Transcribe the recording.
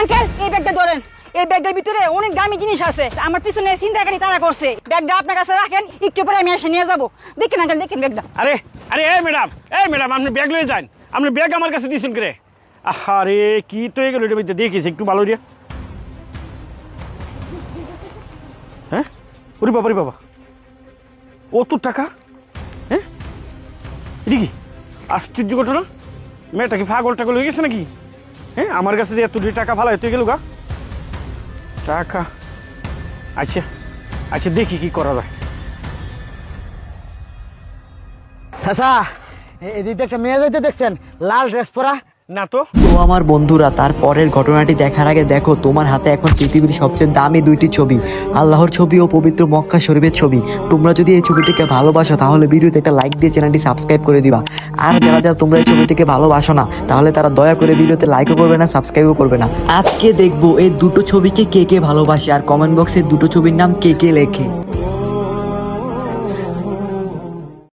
Uncle এই ব্যাগটা ধরেন। এই ব্যাগটার ভিতরে অনেক দামি জিনিস আছে। আমার পিছনে ছিনতাইকারী তারা করছে। ব্যাগটা আপনার কাছে রাখেন, একটু পরে আমি এসে নিয়ে যাবো। দেখেন আঙ্কেল, দেখেন ব্যাগটা। আরে আরে এই ম্যাডাম আপনি ব্যাগ লয়ে যান। আপনি ব্যাগ আমার কাছে দিয়েছেন করে। আরে কি তো এগুলো এটা ভিতরে দেখিস একটু ভালো দিয়া। হ্যাঁ ওরে বাবা অত টাকা। হ্যাঁ এটা কি আশ্চর্য ঘটনা। মেয়েটা কি পাগল টাগল হয়ে গেছে নাকি? হ্যাঁ আমার কাছে এত টাকা ভালো হতে গেল গা টাকা। আচ্ছা আচ্ছা দেখি কি করা যায়। চাচা এদিকে একটা মেয়ে যাইতে দেখছেন, লাল ড্রেস পরা? না তো। তো আমার বন্ধুরা, তার পরের ঘটনাটি দেখার আগে দেখো, তোমার হাতে এখন পৃথিবীর সবচেয়ে দামি দুইটি ছবি, আল্লাহর ছবি ও পবিত্র মক্কা শরীফের ছবি। তোমরা যদি এই ছবিটিকে ভালোবাসো তাহলে ভিডিওতে একটা লাইক দিয়ে চ্যানেলটি সাবস্ক্রাইব করে দিবা। আর যারা যারা তোমরা এই ছবিটিকে ভালোবাসো না তাহলে তারা দয়া করে ভিডিওতে লাইকও করবে না, সাবস্ক্রাইবও করবে না। আজকে দেখবো এই দুটো ছবিকে কে কে ভালোবাসে আর কমেন্ট বক্সে দুটো ছবির নাম কে কে লেখে।